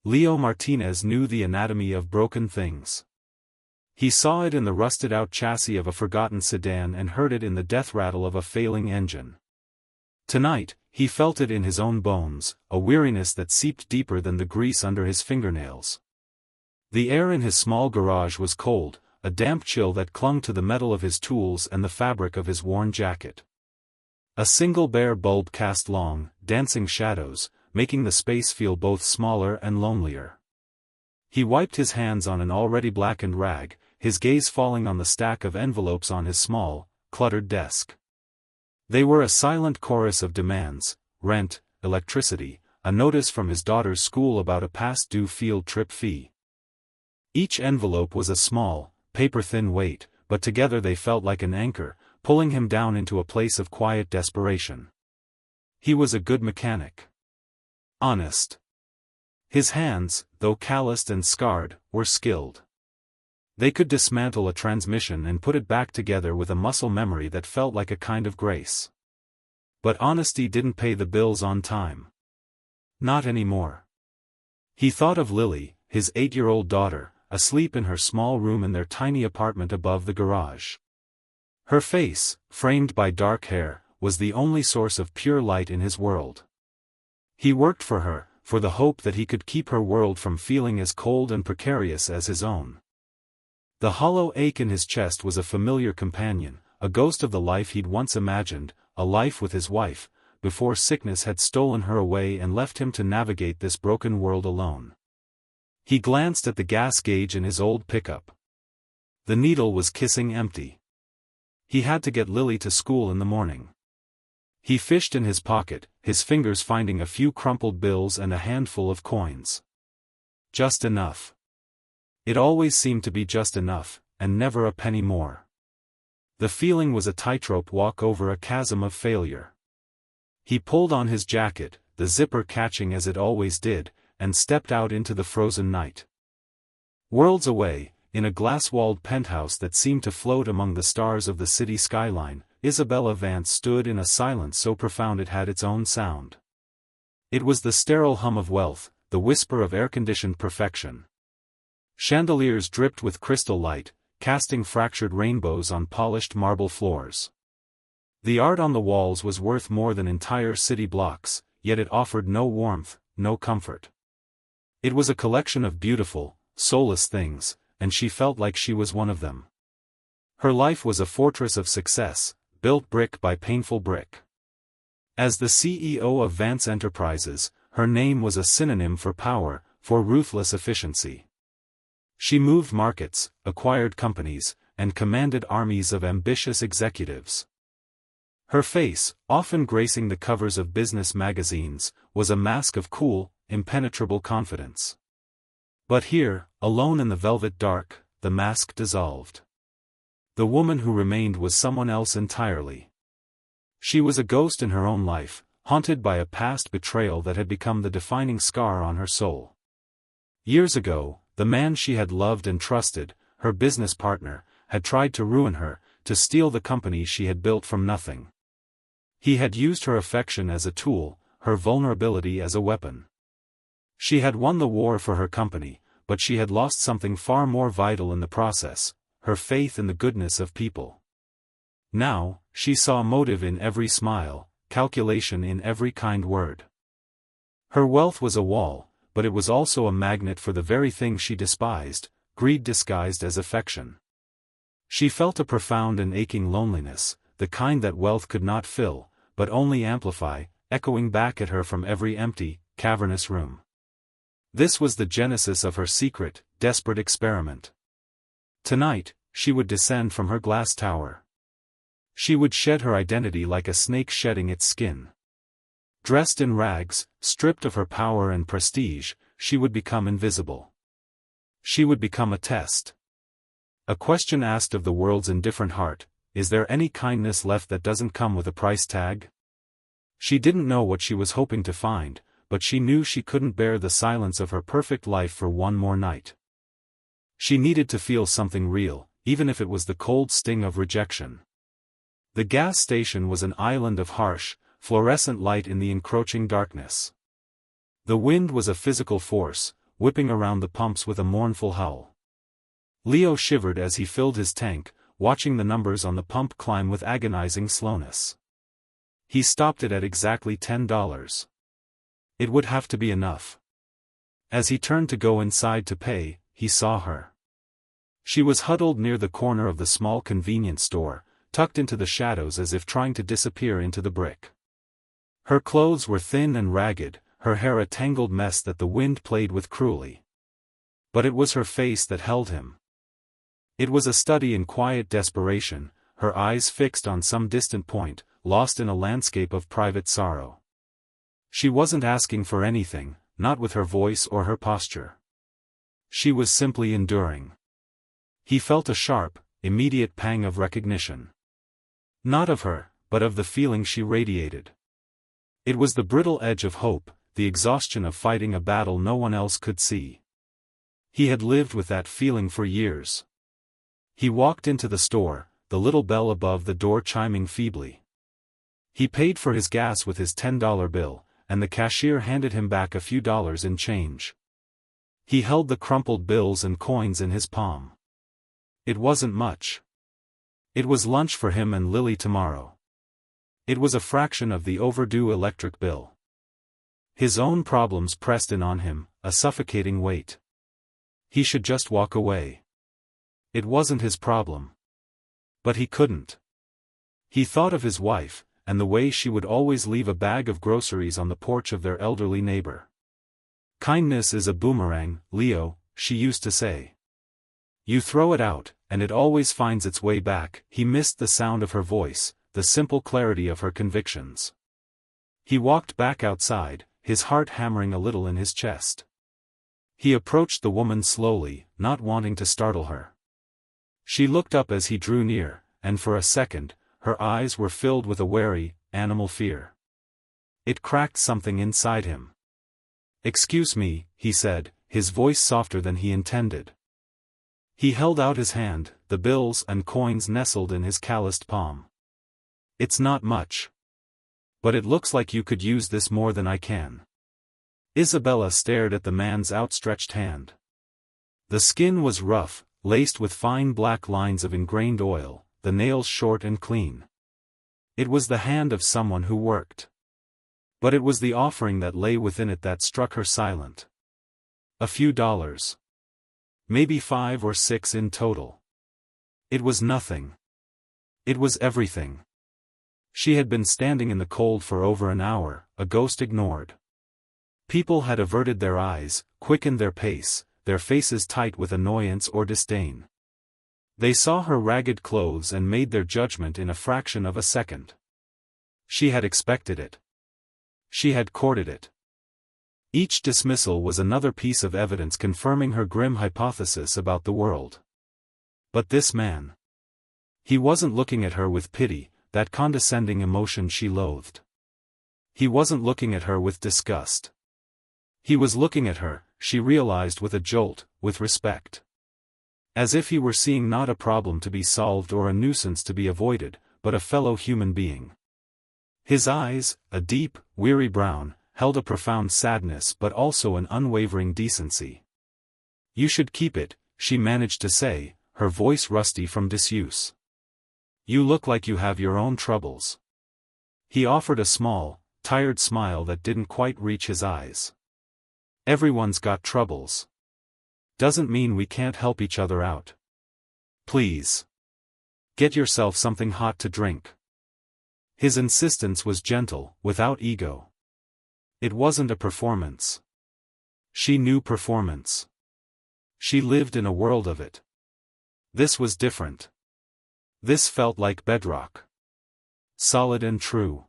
Leo Martinez knew the anatomy of broken things. He saw it in the rusted-out chassis of a forgotten sedan and heard it in the death rattle of a failing engine. Tonight, he felt it in his own bones, a weariness that seeped deeper than the grease under his fingernails. The air in his small garage was cold, a damp chill that clung to the metal of his tools and the fabric of his worn jacket. A single bare bulb cast long, dancing shadows, making the space feel both smaller and lonelier. He wiped his hands on an already blackened rag, his gaze falling on the stack of envelopes on his small, cluttered desk. They were a silent chorus of demands: rent, electricity, a notice from his daughter's school about a past-due field trip fee. Each envelope was a small, paper-thin weight, but together they felt like an anchor, pulling him down into a place of quiet desperation. He was a good mechanic. Honest. His hands, though calloused and scarred, were skilled. They could dismantle a transmission and put it back together with a muscle memory that felt like a kind of grace. But honesty didn't pay the bills on time. Not anymore. He thought of Lily, his 8-year-old daughter, asleep in her small room in their tiny apartment above the garage. Her face, framed by dark hair, was the only source of pure light in his world. He worked for her, for the hope that he could keep her world from feeling as cold and precarious as his own. The hollow ache in his chest was a familiar companion, a ghost of the life he'd once imagined, a life with his wife, before sickness had stolen her away and left him to navigate this broken world alone. He glanced at the gas gauge in his old pickup. The needle was kissing empty. He had to get Lily to school in the morning. He fished in his pocket, his fingers finding a few crumpled bills and a handful of coins. Just enough. It always seemed to be just enough, and never a penny more. The feeling was a tightrope walk over a chasm of failure. He pulled on his jacket, the zipper catching as it always did, and stepped out into the frozen night. Worlds away, in a glass-walled penthouse that seemed to float among the stars of the city skyline, Isabella Vance stood in a silence so profound it had its own sound. It was the sterile hum of wealth, the whisper of air-conditioned perfection. Chandeliers dripped with crystal light, casting fractured rainbows on polished marble floors. The art on the walls was worth more than entire city blocks, yet it offered no warmth, no comfort. It was a collection of beautiful, soulless things, and she felt like she was one of them. Her life was a fortress of success, built brick by painful brick. As the CEO of Vance Enterprises, her name was a synonym for power, for ruthless efficiency. She moved markets, acquired companies, and commanded armies of ambitious executives. Her face, often gracing the covers of business magazines, was a mask of cool, impenetrable confidence. But here, alone in the velvet dark, the mask dissolved. The woman who remained was someone else entirely. She was a ghost in her own life, haunted by a past betrayal that had become the defining scar on her soul. Years ago, the man she had loved and trusted, her business partner, had tried to ruin her, to steal the company she had built from nothing. He had used her affection as a tool, her vulnerability as a weapon. She had won the war for her company, but she had lost something far more vital in the process, her faith in the goodness of people. Now, she saw motive in every smile, calculation in every kind word. Her wealth was a wall, but it was also a magnet for the very thing she despised, greed disguised as affection. She felt a profound and aching loneliness, the kind that wealth could not fill, but only amplify, echoing back at her from every empty, cavernous room. This was the genesis of her secret, desperate experiment. Tonight, she would descend from her glass tower. She would shed her identity like a snake shedding its skin. Dressed in rags, stripped of her power and prestige, she would become invisible. She would become a test. A question asked of the world's indifferent heart: is there any kindness left that doesn't come with a price tag? She didn't know what she was hoping to find, but she knew she couldn't bear the silence of her perfect life for one more night. She needed to feel something real, even if it was the cold sting of rejection. The gas station was an island of harsh, fluorescent light in the encroaching darkness. The wind was a physical force, whipping around the pumps with a mournful howl. Leo shivered as he filled his tank, watching the numbers on the pump climb with agonizing slowness. He stopped it at exactly $10. It would have to be enough. As he turned to go inside to pay, he saw her. She was huddled near the corner of the small convenience store, tucked into the shadows as if trying to disappear into the brick. Her clothes were thin and ragged, her hair a tangled mess that the wind played with cruelly. But it was her face that held him. It was a study in quiet desperation, her eyes fixed on some distant point, lost in a landscape of private sorrow. She wasn't asking for anything, not with her voice or her posture. She was simply enduring. He felt a sharp, immediate pang of recognition. Not of her, but of the feeling she radiated. It was the brittle edge of hope, the exhaustion of fighting a battle no one else could see. He had lived with that feeling for years. He walked into the store, the little bell above the door chiming feebly. He paid for his gas with his $10 bill, and the cashier handed him back a few dollars in change. He held the crumpled bills and coins in his palm. It wasn't much. It was lunch for him and Lily tomorrow. It was a fraction of the overdue electric bill. His own problems pressed in on him, a suffocating weight. He should just walk away. It wasn't his problem. But he couldn't. He thought of his wife, and the way she would always leave a bag of groceries on the porch of their elderly neighbor. "Kindness is a boomerang, Leo," she used to say. "You throw it out, and it always finds its way back." He missed the sound of her voice, the simple clarity of her convictions. He walked back outside, his heart hammering a little in his chest. He approached the woman slowly, not wanting to startle her. She looked up as he drew near, and for a second, her eyes were filled with a wary, animal fear. It cracked something inside him. "Excuse me," he said, his voice softer than he intended. He held out his hand, the bills and coins nestled in his calloused palm. "It's not much. But it looks like you could use this more than I can." Isabella stared at the man's outstretched hand. The skin was rough, laced with fine black lines of ingrained oil, the nails short and clean. It was the hand of someone who worked. But it was the offering that lay within it that struck her silent. A few dollars. Maybe 5 or 6 in total. It was nothing. It was everything. She had been standing in the cold for over an hour, a ghost ignored. People had averted their eyes, quickened their pace, their faces tight with annoyance or disdain. They saw her ragged clothes and made their judgment in a fraction of a second. She had expected it. She had courted it. Each dismissal was another piece of evidence confirming her grim hypothesis about the world. But this man. He wasn't looking at her with pity, that condescending emotion she loathed. He wasn't looking at her with disgust. He was looking at her, she realized with a jolt, with respect. As if he were seeing not a problem to be solved or a nuisance to be avoided, but a fellow human being. His eyes, a deep, weary brown, held a profound sadness but also an unwavering decency. "You should keep it," she managed to say, her voice rusty from disuse. "You look like you have your own troubles." He offered a small, tired smile that didn't quite reach his eyes. "Everyone's got troubles. Doesn't mean we can't help each other out. Please. Get yourself something hot to drink." His insistence was gentle, without ego. It wasn't a performance. She knew performance. She lived in a world of it. This was different. This felt like bedrock. Solid and true.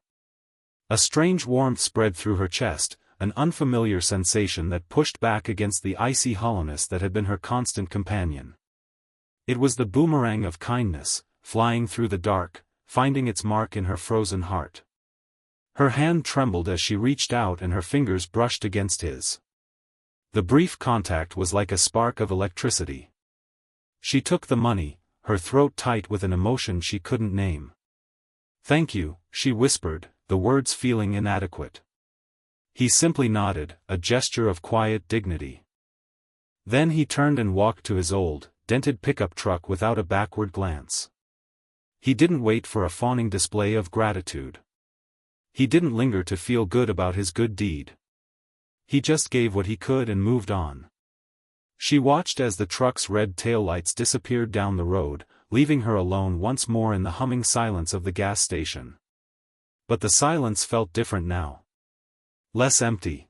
A strange warmth spread through her chest, an unfamiliar sensation that pushed back against the icy hollowness that had been her constant companion. It was the boomerang of kindness, flying through the dark, finding its mark in her frozen heart. Her hand trembled as she reached out and her fingers brushed against his. The brief contact was like a spark of electricity. She took the money, her throat tight with an emotion she couldn't name. "Thank you," she whispered, the words feeling inadequate. He simply nodded, a gesture of quiet dignity. Then he turned and walked to his old, dented pickup truck without a backward glance. He didn't wait for a fawning display of gratitude. He didn't linger to feel good about his good deed. He just gave what he could and moved on. She watched as the truck's red taillights disappeared down the road, leaving her alone once more in the humming silence of the gas station. But the silence felt different now. Less empty.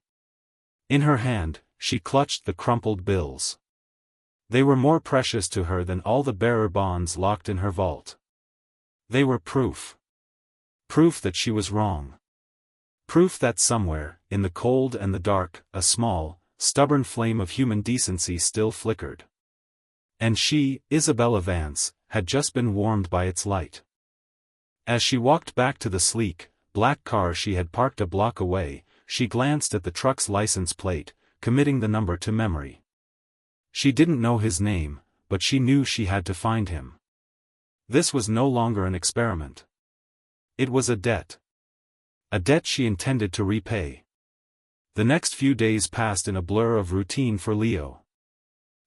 In her hand, she clutched the crumpled bills. They were more precious to her than all the bearer bonds locked in her vault. They were proof. Proof that she was wrong. Proof that somewhere, in the cold and the dark, a small, stubborn flame of human decency still flickered. And she, Isabella Vance, had just been warmed by its light. As she walked back to the sleek, black car she had parked a block away, she glanced at the truck's license plate, committing the number to memory. She didn't know his name, but she knew she had to find him. This was no longer an experiment. It was a debt. A debt she intended to repay. The next few days passed in a blur of routine for Leo.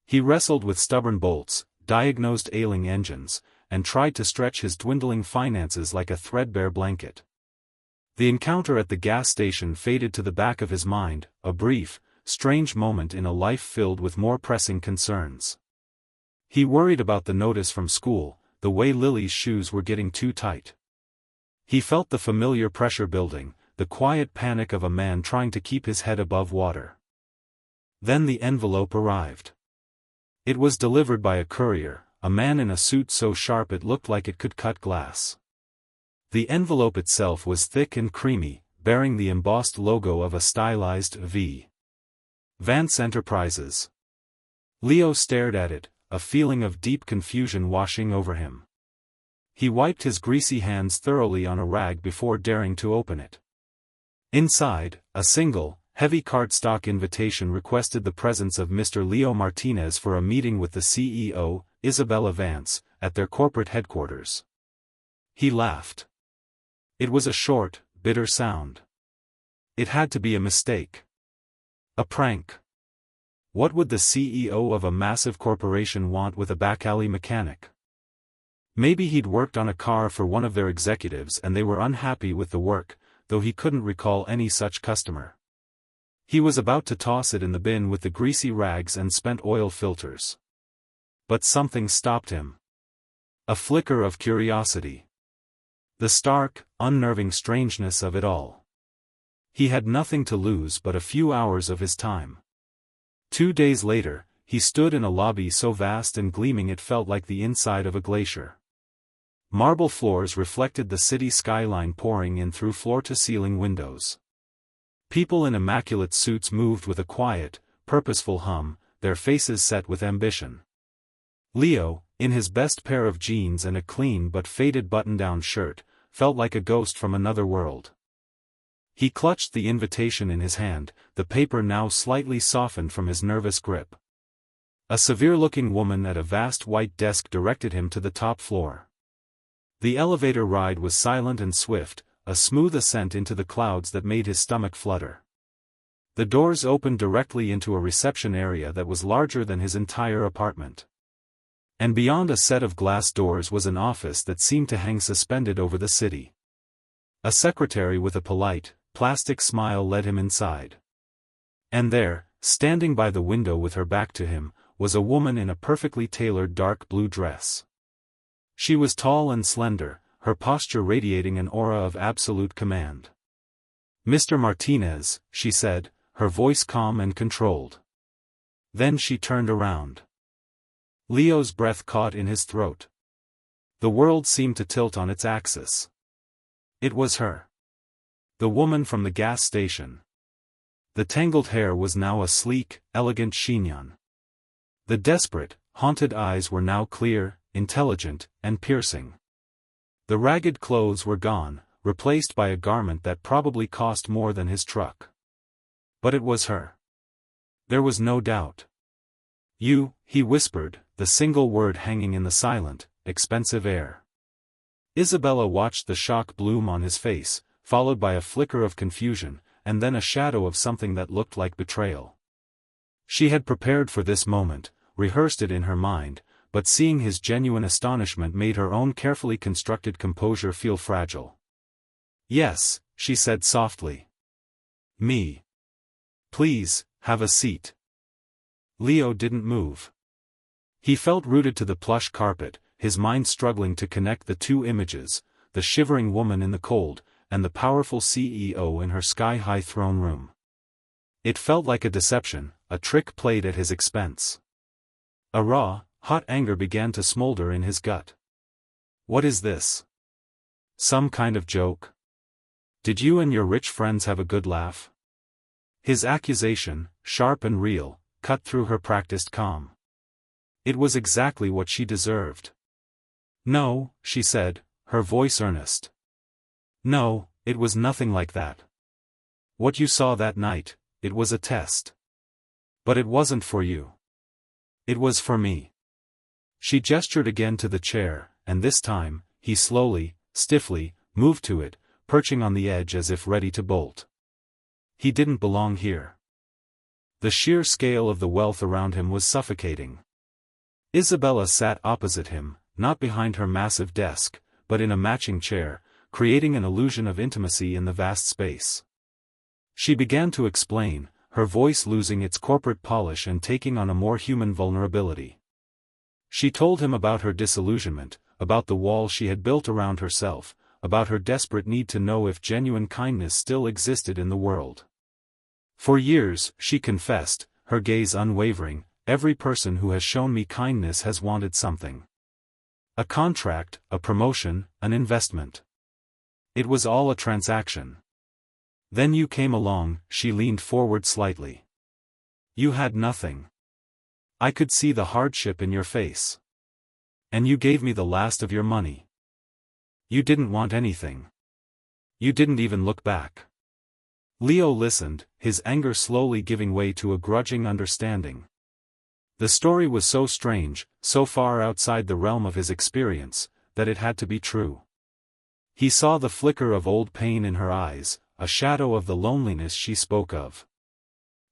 He wrestled with stubborn bolts, diagnosed ailing engines, and tried to stretch his dwindling finances like a threadbare blanket. The encounter at the gas station faded to the back of his mind, a brief, strange moment in a life filled with more pressing concerns. He worried about the notice from school, the way Lily's shoes were getting too tight. He felt the familiar pressure building, the quiet panic of a man trying to keep his head above water. Then the envelope arrived. It was delivered by a courier, a man in a suit so sharp it looked like it could cut glass. The envelope itself was thick and creamy, bearing the embossed logo of a stylized V. Vance Enterprises. Leo stared at it, a feeling of deep confusion washing over him. He wiped his greasy hands thoroughly on a rag before daring to open it. Inside, a single, heavy cardstock invitation requested the presence of Mr. Leo Martinez for a meeting with the CEO, Isabella Vance, at their corporate headquarters. He laughed. It was a short, bitter sound. It had to be a mistake. A prank. What would the CEO of a massive corporation want with a back-alley mechanic? Maybe he'd worked on a car for one of their executives and they were unhappy with the work, though he couldn't recall any such customer. He was about to toss it in the bin with the greasy rags and spent oil filters. But something stopped him. A flicker of curiosity. The stark, unnerving strangeness of it all. He had nothing to lose but a few hours of his time. 2 days later, he stood in a lobby so vast and gleaming it felt like the inside of a glacier. Marble floors reflected the city skyline pouring in through floor-to-ceiling windows. People in immaculate suits moved with a quiet, purposeful hum, their faces set with ambition. Leo, in his best pair of jeans and a clean but faded button-down shirt, felt like a ghost from another world. He clutched the invitation in his hand, the paper now slightly softened from his nervous grip. A severe-looking woman at a vast white desk directed him to the top floor. The elevator ride was silent and swift, a smooth ascent into the clouds that made his stomach flutter. The doors opened directly into a reception area that was larger than his entire apartment. And beyond a set of glass doors was an office that seemed to hang suspended over the city. A secretary with a polite, plastic smile led him inside. And there, standing by the window with her back to him, was a woman in a perfectly tailored dark blue dress. She was tall and slender, her posture radiating an aura of absolute command. "Mr. Martinez," she said, her voice calm and controlled. Then she turned around. Leo's breath caught in his throat. The world seemed to tilt on its axis. It was her. The woman from the gas station. The tangled hair was now a sleek, elegant chignon. The desperate, haunted eyes were now clear, intelligent, and piercing. The ragged clothes were gone, replaced by a garment that probably cost more than his truck. But it was her. There was no doubt. "You," he whispered, the single word hanging in the silent, expensive air. Isabella watched the shock bloom on his face, followed by a flicker of confusion, and then a shadow of something that looked like betrayal. She had prepared for this moment, rehearsed it in her mind, but seeing his genuine astonishment made her own carefully constructed composure feel fragile. "Yes," she said softly. "Me. Please, have a seat." Leo didn't move. He felt rooted to the plush carpet, his mind struggling to connect the two images, the shivering woman in the cold, and the powerful CEO in her sky-high throne room. It felt like a deception, a trick played at his expense. A raw, hot anger began to smolder in his gut. What is this? Some kind of joke? Did you and your rich friends have a good laugh? His accusation, sharp and real, cut through her practiced calm. It was exactly what she deserved. "No," she said, her voice earnest. "No, it was nothing like that. What you saw that night, it was a test. But it wasn't for you. It was for me." She gestured again to the chair, and this time, he slowly, stiffly, moved to it, perching on the edge as if ready to bolt. He didn't belong here. The sheer scale of the wealth around him was suffocating. Isabella sat opposite him, not behind her massive desk, but in a matching chair, creating an illusion of intimacy in the vast space. She began to explain, her voice losing its corporate polish and taking on a more human vulnerability. She told him about her disillusionment, about the wall she had built around herself, about her desperate need to know if genuine kindness still existed in the world. "For years," she confessed, her gaze unwavering, "every person who has shown me kindness has wanted something. A contract, a promotion, an investment. It was all a transaction. Then you came along," she leaned forward slightly. "You had nothing. I could see the hardship in your face. And you gave me the last of your money. You didn't want anything. You didn't even look back." Leo listened, his anger slowly giving way to a grudging understanding. The story was so strange, so far outside the realm of his experience, that it had to be true. He saw the flicker of old pain in her eyes, a shadow of the loneliness she spoke of.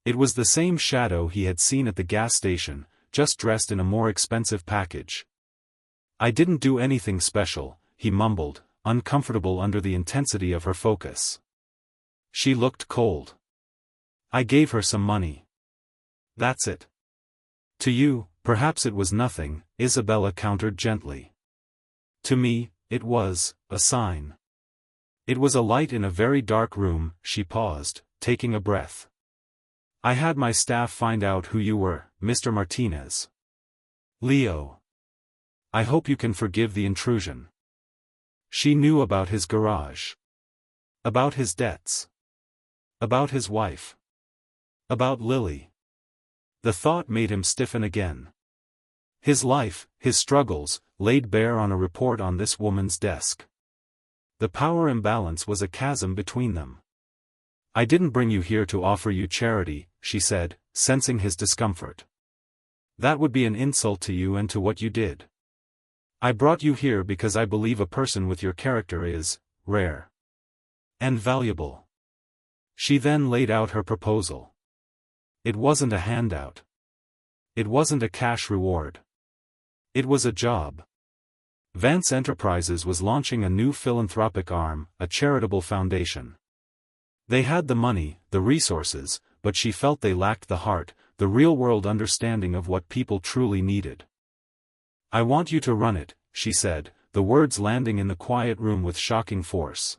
It was the same shadow he had seen at the gas station, just dressed in a more expensive package. "I didn't do anything special," he mumbled, uncomfortable under the intensity of her focus. She looked cold. "I gave her some money. That's it." "To you, perhaps it was nothing," Isabella countered gently. "To me, it was a sign. It was a light in a very dark room." She paused, taking a breath. "I had my staff find out who you were, Mr. Martinez. Leo. I hope you can forgive the intrusion." She knew about his garage. About his debts. About his wife. About Lily. The thought made him stiffen again. His life, his struggles, laid bare on a report on this woman's desk. The power imbalance was a chasm between them. "I didn't bring you here to offer you charity," she said, sensing his discomfort. "That would be an insult to you and to what you did. I brought you here because I believe a person with your character is rare and valuable." She then laid out her proposal. It wasn't a handout. It wasn't a cash reward. It was a job. Vance Enterprises was launching a new philanthropic arm, a charitable foundation. They had the money, the resources, but she felt they lacked the heart, the real-world understanding of what people truly needed. "I want you to run it," she said, the words landing in the quiet room with shocking force.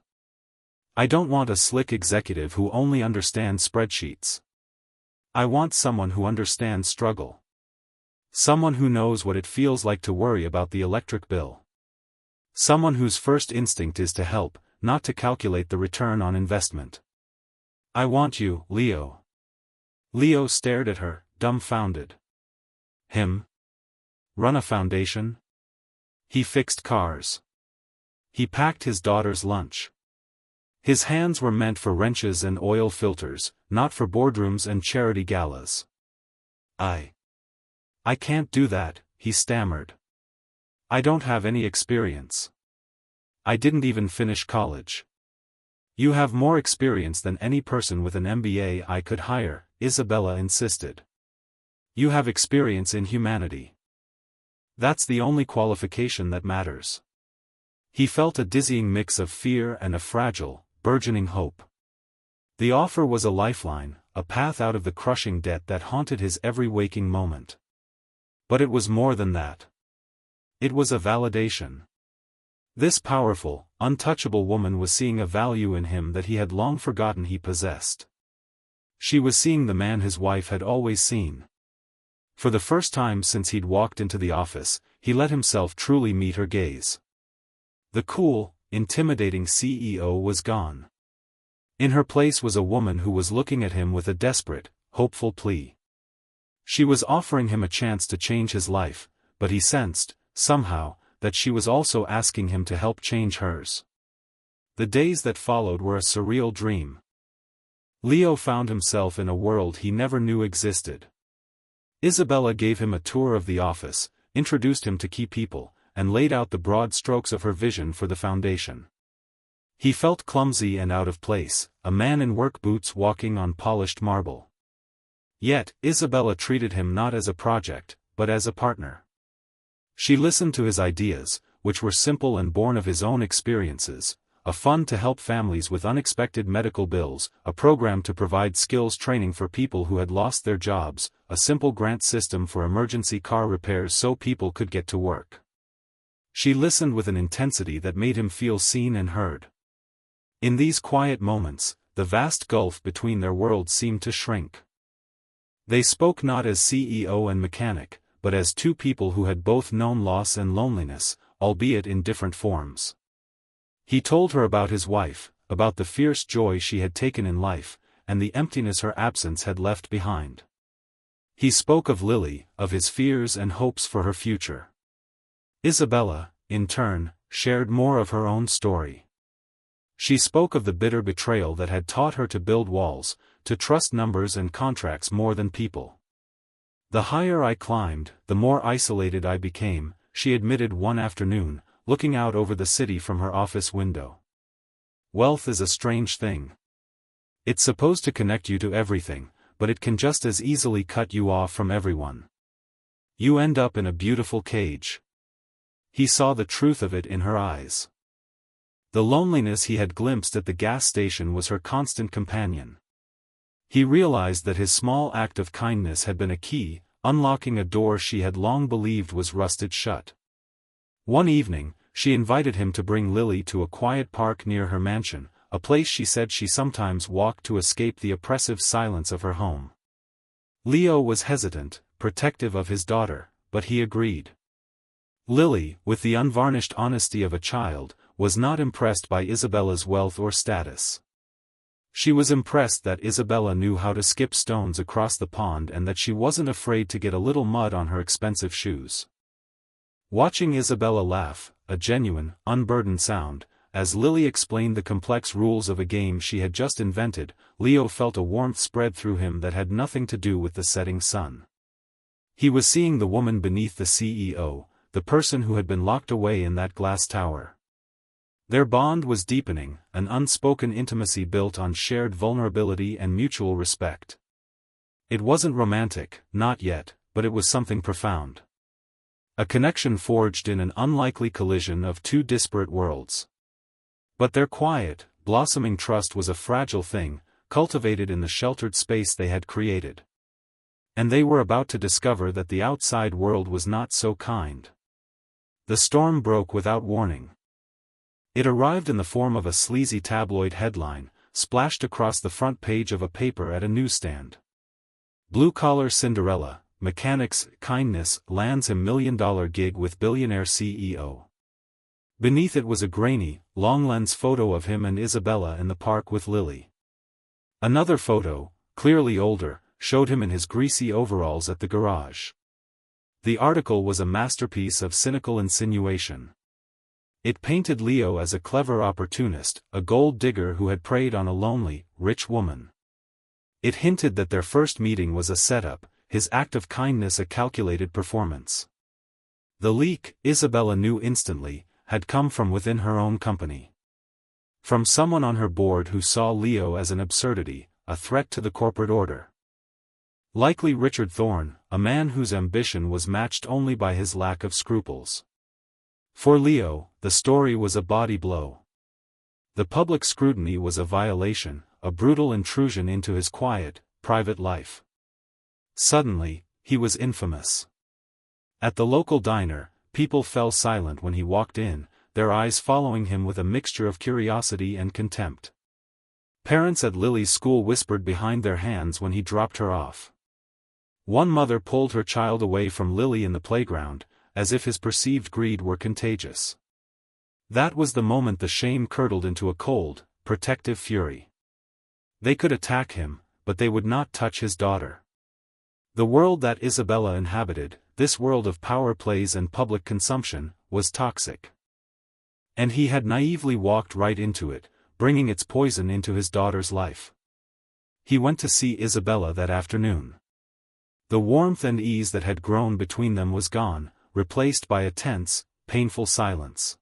"I don't want a slick executive who only understands spreadsheets. I want someone who understands struggle. Someone who knows what it feels like to worry about the electric bill. Someone whose first instinct is to help, not to calculate the return on investment. I want you, Leo." Leo stared at her, dumbfounded. Him? Run a foundation? He fixed cars. He packed his daughter's lunch. His hands were meant for wrenches and oil filters, not for boardrooms and charity galas. I can't do that," he stammered. "I don't have any experience. I didn't even finish college." "You have more experience than any person with an MBA I could hire," Isabella insisted. You have experience in humanity. That's the only qualification that matters. He felt a dizzying mix of fear and a fragile, burgeoning hope. The offer was a lifeline, a path out of the crushing debt that haunted his every waking moment. But it was more than that. It was a validation. This powerful, untouchable woman was seeing a value in him that he had long forgotten he possessed. She was seeing the man his wife had always seen. For the first time since he'd walked into the office, he let himself truly meet her gaze. The cool, intimidating CEO was gone. In her place was a woman who was looking at him with a desperate, hopeful plea. She was offering him a chance to change his life, but he sensed, somehow, that she was also asking him to help change hers. The days that followed were a surreal dream. Leo found himself in a world he never knew existed. Isabella gave him a tour of the office, introduced him to key people, and laid out the broad strokes of her vision for the foundation. He felt clumsy and out of place, a man in work boots walking on polished marble. Yet, Isabella treated him not as a project, but as a partner. She listened to his ideas, which were simple and born of his own experiences: a fund to help families with unexpected medical bills, a program to provide skills training for people who had lost their jobs, a simple grant system for emergency car repairs so people could get to work. She listened with an intensity that made him feel seen and heard. In these quiet moments, the vast gulf between their worlds seemed to shrink. They spoke not as CEO and mechanic, but as two people who had both known loss and loneliness, albeit in different forms. He told her about his wife, about the fierce joy she had taken in life, and the emptiness her absence had left behind. He spoke of Lily, of his fears and hopes for her future. Isabella, in turn, shared more of her own story. She spoke of the bitter betrayal that had taught her to build walls, to trust numbers and contracts more than people. The higher I climbed, the more isolated I became, she admitted one afternoon, looking out over the city from her office window. Wealth is a strange thing. It's supposed to connect you to everything, but it can just as easily cut you off from everyone. You end up in a beautiful cage. He saw the truth of it in her eyes. The loneliness he had glimpsed at the gas station was her constant companion. He realized that his small act of kindness had been a key, unlocking a door she had long believed was rusted shut. One evening, she invited him to bring Lily to a quiet park near her mansion, a place she said she sometimes walked to escape the oppressive silence of her home. Leo was hesitant, protective of his daughter, but he agreed. Lily, with the unvarnished honesty of a child, was not impressed by Isabella's wealth or status. She was impressed that Isabella knew how to skip stones across the pond and that she wasn't afraid to get a little mud on her expensive shoes. Watching Isabella laugh, a genuine, unburdened sound, as Lily explained the complex rules of a game she had just invented, Leo felt a warmth spread through him that had nothing to do with the setting sun. He was seeing the woman beneath the CEO, the person who had been locked away in that glass tower. Their bond was deepening, an unspoken intimacy built on shared vulnerability and mutual respect. It wasn't romantic, not yet, but it was something profound. A connection forged in an unlikely collision of two disparate worlds. But their quiet, blossoming trust was a fragile thing, cultivated in the sheltered space they had created. And they were about to discover that the outside world was not so kind. The storm broke without warning. It arrived in the form of a sleazy tabloid headline, splashed across the front page of a paper at a newsstand. Blue-collar Cinderella, mechanic's kindness lands him $1 million gig with billionaire CEO. Beneath it was a grainy, long-lens photo of him and Isabella in the park with Lily. Another photo, clearly older, showed him in his greasy overalls at the garage. The article was a masterpiece of cynical insinuation. It painted Leo as a clever opportunist, a gold digger who had preyed on a lonely, rich woman. It hinted that their first meeting was a setup, his act of kindness a calculated performance. The leak, Isabella knew instantly, had come from within her own company. From someone on her board who saw Leo as an absurdity, a threat to the corporate order. Likely Richard Thorne, a man whose ambition was matched only by his lack of scruples. For Leo, the story was a body blow. The public scrutiny was a violation, a brutal intrusion into his quiet, private life. Suddenly, he was infamous. At the local diner, people fell silent when he walked in, their eyes following him with a mixture of curiosity and contempt. Parents at Lily's school whispered behind their hands when he dropped her off. One mother pulled her child away from Lily in the playground, as if his perceived greed were contagious. That was the moment the shame curdled into a cold, protective fury. They could attack him, but they would not touch his daughter. The world that Isabella inhabited, this world of power plays and public consumption, was toxic. And he had naively walked right into it, bringing its poison into his daughter's life. He went to see Isabella that afternoon. The warmth and ease that had grown between them was gone, replaced by a tense, painful silence.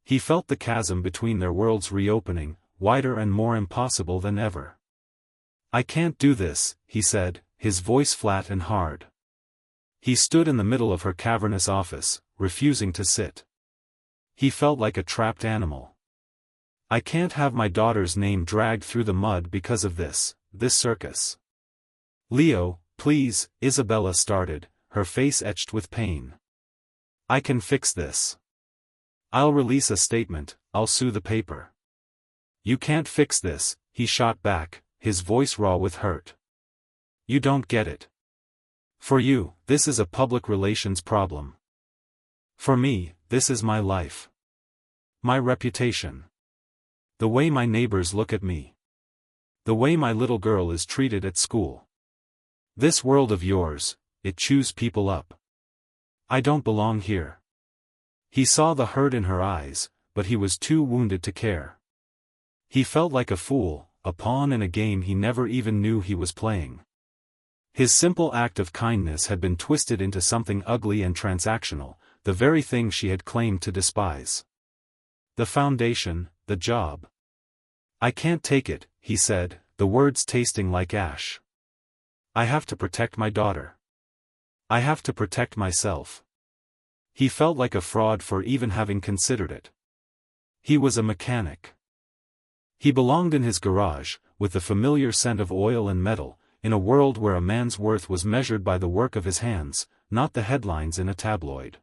He felt the chasm between their worlds reopening, wider and more impossible than ever. "I can't do this," he said, his voice flat and hard. He stood in the middle of her cavernous office, refusing to sit. He felt like a trapped animal. "I can't have my daughter's name dragged through the mud because of this circus." "Leo, please," Isabella started, her face etched with pain. "I can fix this. I'll release a statement, I'll sue the paper." "You can't fix this," he shot back, his voice raw with hurt. "You don't get it. For you, this is a public relations problem. For me, this is my life. My reputation. The way my neighbors look at me. The way my little girl is treated at school. This world of yours, it chews people up. I don't belong here." He saw the hurt in her eyes, but he was too wounded to care. He felt like a fool, a pawn in a game he never even knew he was playing. His simple act of kindness had been twisted into something ugly and transactional, the very thing she had claimed to despise. The foundation, the job. "I can't take it," he said, the words tasting like ash. "I have to protect my daughter. I have to protect myself." He felt like a fraud for even having considered it. He was a mechanic. He belonged in his garage, with the familiar scent of oil and metal, in a world where a man's worth was measured by the work of his hands, not the headlines in a tabloid.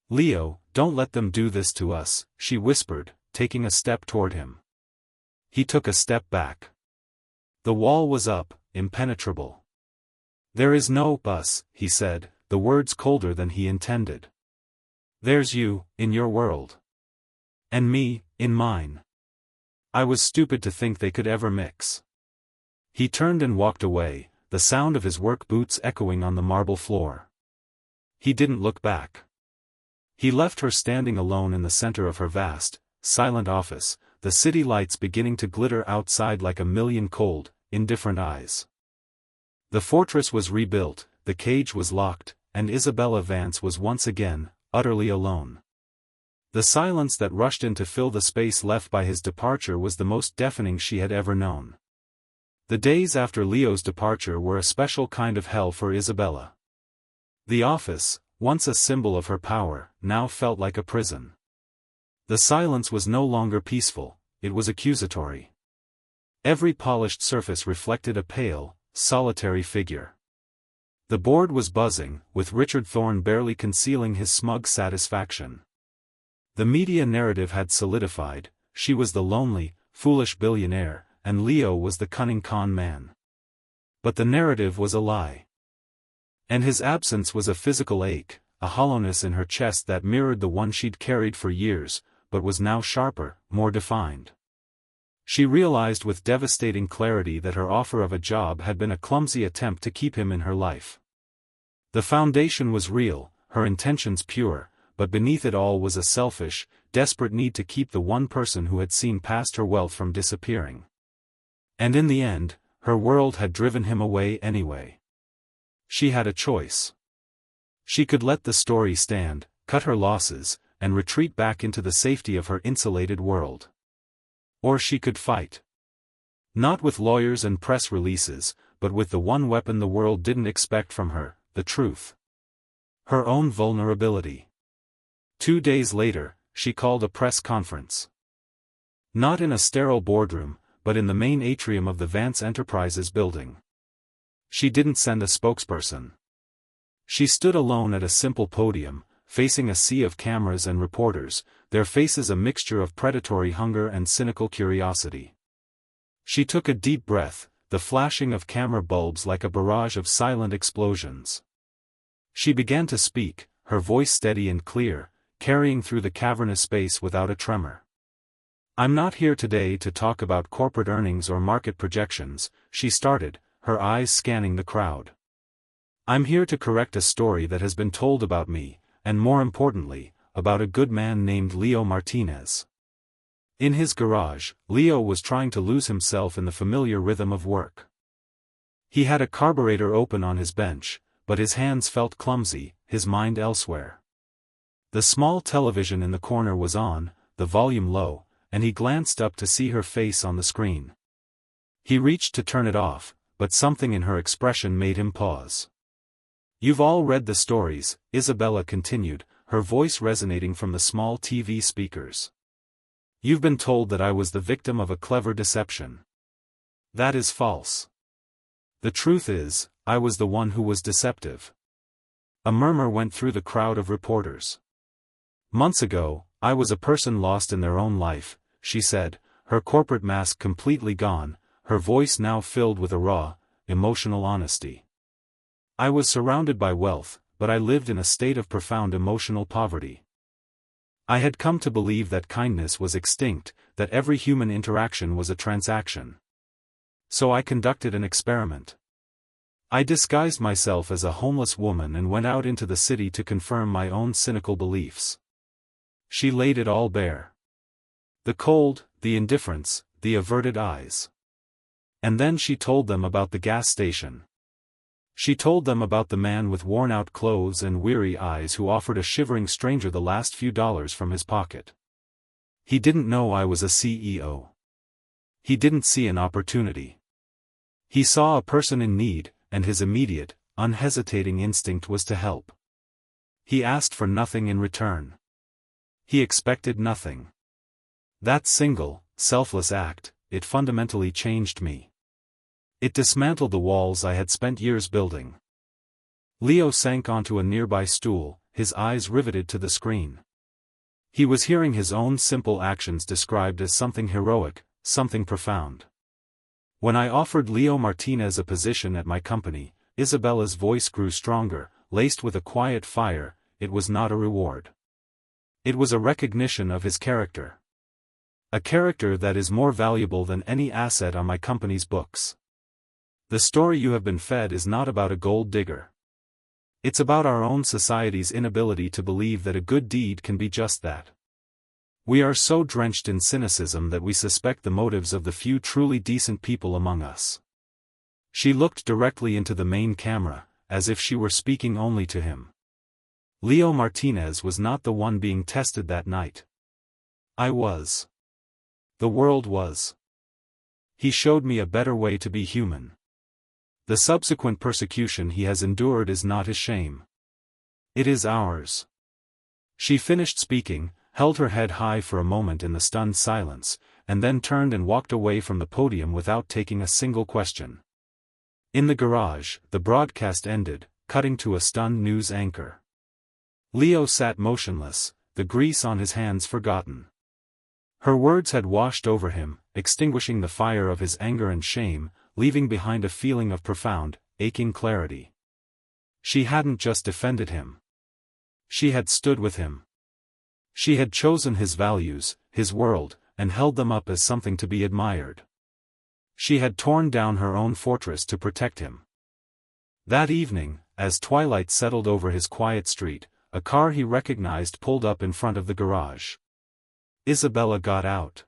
"Leo, don't let them do this to us," she whispered, taking a step toward him. He took a step back. The wall was up, impenetrable. "There is no us," he said, the words colder than he intended. "There's you, in your world. And me, in mine. I was stupid to think they could ever mix." He turned and walked away, the sound of his work boots echoing on the marble floor. He didn't look back. He left her standing alone in the center of her vast, silent office, the city lights beginning to glitter outside like a million cold, indifferent eyes. The fortress was rebuilt, the cage was locked, and Isabella Vance was once again, utterly alone. The silence that rushed in to fill the space left by his departure was the most deafening she had ever known. The days after Leo's departure were a special kind of hell for Isabella. The office, once a symbol of her power, now felt like a prison. The silence was no longer peaceful, it was accusatory. Every polished surface reflected a pale, solitary figure. The board was buzzing, with Richard Thorne barely concealing his smug satisfaction. The media narrative had solidified, she was the lonely, foolish billionaire, and Leo was the cunning con man. But the narrative was a lie. And his absence was a physical ache, a hollowness in her chest that mirrored the one she'd carried for years, but was now sharper, more defined. She realized with devastating clarity that her offer of a job had been a clumsy attempt to keep him in her life. The foundation was real, her intentions pure, but beneath it all was a selfish, desperate need to keep the one person who had seen past her wealth from disappearing. And in the end, her world had driven him away anyway. She had a choice. She could let the story stand, cut her losses, and retreat back into the safety of her insulated world. Or she could fight. Not with lawyers and press releases, but with the one weapon the world didn't expect from her, the truth. Her own vulnerability. 2 days later, she called a press conference. Not in a sterile boardroom, but in the main atrium of the Vance Enterprises building. She didn't send a spokesperson. She stood alone at a simple podium, facing a sea of cameras and reporters, their faces a mixture of predatory hunger and cynical curiosity. She took a deep breath, the flashing of camera bulbs like a barrage of silent explosions. She began to speak, her voice steady and clear, carrying through the cavernous space without a tremor. "I'm not here today to talk about corporate earnings or market projections," she started, her eyes scanning the crowd. "I'm here to correct a story that has been told about me, and more importantly, about a good man named Leo Martinez." In his garage, Leo was trying to lose himself in the familiar rhythm of work. He had a carburetor open on his bench, but his hands felt clumsy, his mind elsewhere. The small television in the corner was on, the volume low, and he glanced up to see her face on the screen. He reached to turn it off, but something in her expression made him pause. "You've all read the stories," Isabella continued, her voice resonating from the small TV speakers. "You've been told that I was the victim of a clever deception. That is false. The truth is, I was the one who was deceptive." A murmur went through the crowd of reporters. "Months ago, I was a person lost in their own life," she said, her corporate mask completely gone, her voice now filled with a raw, emotional honesty. "I was surrounded by wealth, but I lived in a state of profound emotional poverty. I had come to believe that kindness was extinct, that every human interaction was a transaction. So I conducted an experiment. I disguised myself as a homeless woman and went out into the city to confirm my own cynical beliefs." She laid it all bare. The cold, the indifference, the averted eyes. And then she told them about the gas station. She told them about the man with worn-out clothes and weary eyes who offered a shivering stranger the last few dollars from his pocket. He didn't know I was a CEO. He didn't see an opportunity. He saw a person in need, and his immediate, unhesitating instinct was to help. He asked for nothing in return. He expected nothing. That single, selfless act, it fundamentally changed me. It dismantled the walls I had spent years building. Leo sank onto a nearby stool, his eyes riveted to the screen. He was hearing his own simple actions described as something heroic, something profound. "When I offered Leo Martinez a position at my company," Isabella's voice grew stronger, laced with a quiet fire, "it was not a reward. It was a recognition of his character. A character that is more valuable than any asset on my company's books. The story you have been fed is not about a gold digger. It's about our own society's inability to believe that a good deed can be just that. We are so drenched in cynicism that we suspect the motives of the few truly decent people among us." She looked directly into the main camera, as if she were speaking only to him. "Leo Martinez was not the one being tested that night. I was. The world was. He showed me a better way to be human. The subsequent persecution he has endured is not his shame. It is ours." She finished speaking, held her head high for a moment in the stunned silence, and then turned and walked away from the podium without taking a single question. In the garage, the broadcast ended, cutting to a stunned news anchor. Leo sat motionless, the grease on his hands forgotten. Her words had washed over him, extinguishing the fire of his anger and shame, leaving behind a feeling of profound, aching clarity. She hadn't just defended him. She had stood with him. She had chosen his values, his world, and held them up as something to be admired. She had torn down her own fortress to protect him. That evening, as twilight settled over his quiet street, a car he recognized pulled up in front of the garage. Isabella got out.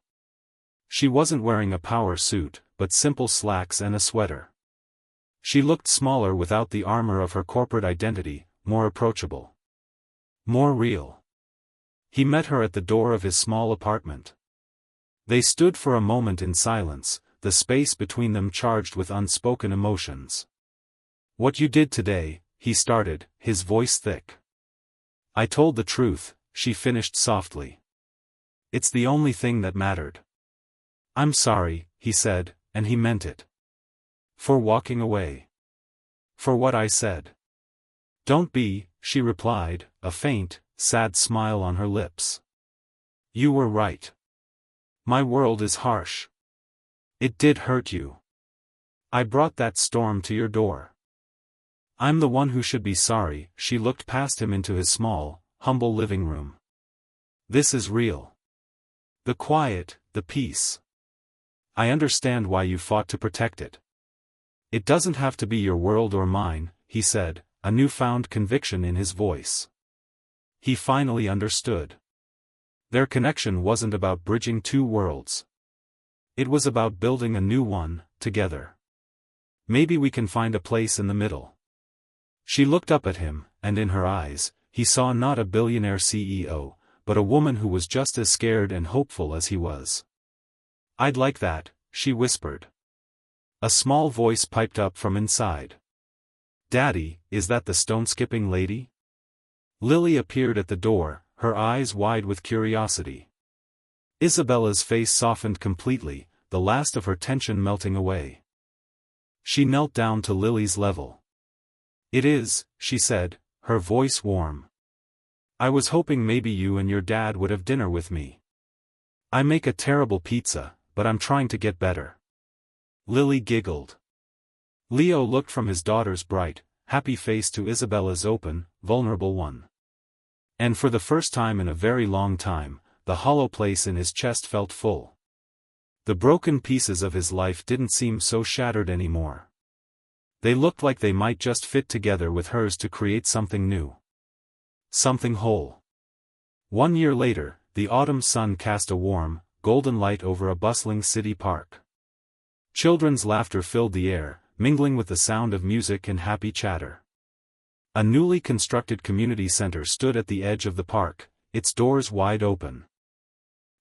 She wasn't wearing a power suit, but simple slacks and a sweater. She looked smaller without the armor of her corporate identity, more approachable. More real. He met her at the door of his small apartment. They stood for a moment in silence, the space between them charged with unspoken emotions. "What you did today," he started, his voice thick. "I told the truth," she finished softly. "It's the only thing that mattered." "I'm sorry," he said, and he meant it. "For walking away. For what I said." "Don't be," she replied, a faint, sad smile on her lips. "You were right. My world is harsh. It did hurt you. I brought that storm to your door. I'm the one who should be sorry." She looked past him into his small, humble living room. "This is real. The quiet, the peace. I understand why you fought to protect it. It doesn't have to be your world or mine," he said, a newfound conviction in his voice. He finally understood. Their connection wasn't about bridging two worlds. It was about building a new one, together. "Maybe we can find a place in the middle." She looked up at him, and in her eyes, he saw not a billionaire CEO, but a woman who was just as scared and hopeful as he was. "I'd like that," she whispered. A small voice piped up from inside. "Daddy, is that the stone-skipping lady?" Lily appeared at the door, her eyes wide with curiosity. Isabella's face softened completely, the last of her tension melting away. She knelt down to Lily's level. "It is," she said, her voice warm. "I was hoping maybe you and your dad would have dinner with me. I make a terrible pizza, but I'm trying to get better." Lily giggled. Leo looked from his daughter's bright, happy face to Isabella's open, vulnerable one. And for the first time in a very long time, the hollow place in his chest felt full. The broken pieces of his life didn't seem so shattered anymore. They looked like they might just fit together with hers to create something new. Something whole. 1 year later, the autumn sun cast a warm, golden light over a bustling city park. Children's laughter filled the air, mingling with the sound of music and happy chatter. A newly constructed community center stood at the edge of the park, its doors wide open.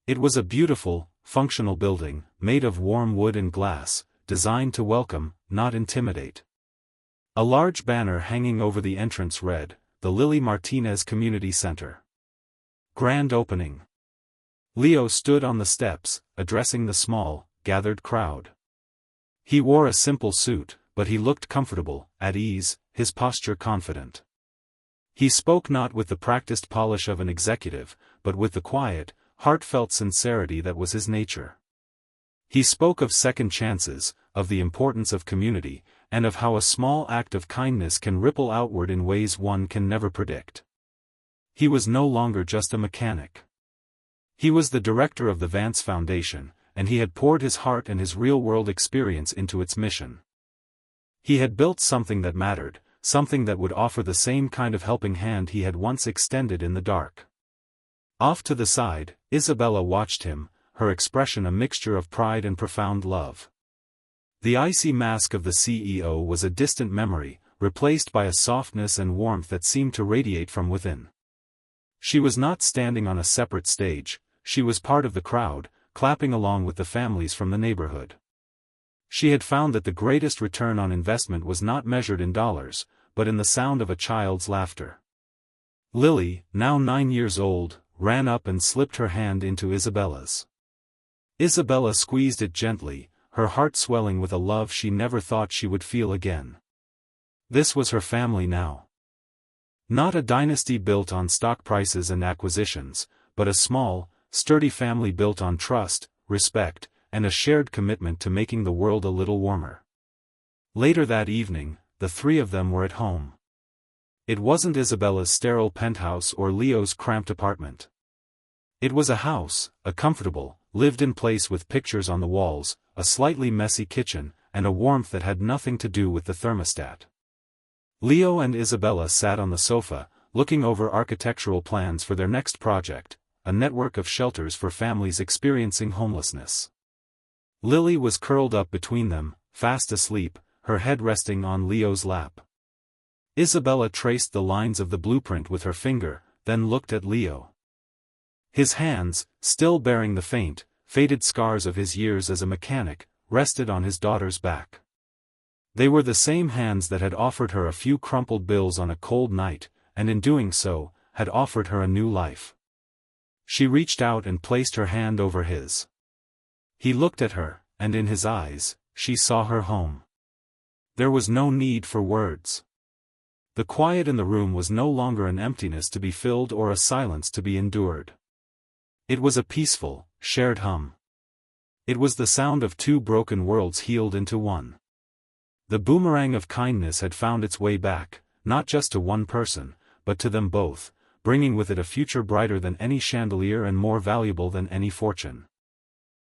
It was a beautiful, functional building, made of warm wood and glass, designed to welcome, not intimidate. A large banner hanging over the entrance read, "The Lily Martinez Community Center. Grand Opening." Leo stood on the steps, addressing the small, gathered crowd. He wore a simple suit, but he looked comfortable, at ease, his posture confident. He spoke not with the practiced polish of an executive, but with the quiet, heartfelt sincerity that was his nature. He spoke of second chances, of the importance of community, and of how a small act of kindness can ripple outward in ways one can never predict. He was no longer just a mechanic. He was the director of the Vance Foundation, and he had poured his heart and his real-world experience into its mission. He had built something that mattered, something that would offer the same kind of helping hand he had once extended in the dark. Off to the side, Isabella watched him, her expression a mixture of pride and profound love. The icy mask of the CEO was a distant memory, replaced by a softness and warmth that seemed to radiate from within. She was not standing on a separate stage, she was part of the crowd, clapping along with the families from the neighborhood. She had found that the greatest return on investment was not measured in dollars, but in the sound of a child's laughter. Lily, now 9 years old, ran up and slipped her hand into Isabella's. Isabella squeezed it gently, her heart swelling with a love she never thought she would feel again. This was her family now. Not a dynasty built on stock prices and acquisitions, but a small, sturdy family built on trust, respect, and a shared commitment to making the world a little warmer. Later that evening, the three of them were at home. It wasn't Isabella's sterile penthouse or Leo's cramped apartment. It was a house, a comfortable, lived-in place with pictures on the walls, a slightly messy kitchen, and a warmth that had nothing to do with the thermostat. Leo and Isabella sat on the sofa, looking over architectural plans for their next project, a network of shelters for families experiencing homelessness. Lily was curled up between them, fast asleep, her head resting on Leo's lap. Isabella traced the lines of the blueprint with her finger, then looked at Leo. His hands, still bearing the faint, faded scars of his years as a mechanic, rested on his daughter's back. They were the same hands that had offered her a few crumpled bills on a cold night, and in doing so, had offered her a new life. She reached out and placed her hand over his. He looked at her, and in his eyes, she saw her home. There was no need for words. The quiet in the room was no longer an emptiness to be filled or a silence to be endured. It was a peaceful, shared hum. It was the sound of two broken worlds healed into one. The boomerang of kindness had found its way back, not just to one person, but to them both, bringing with it a future brighter than any chandelier and more valuable than any fortune.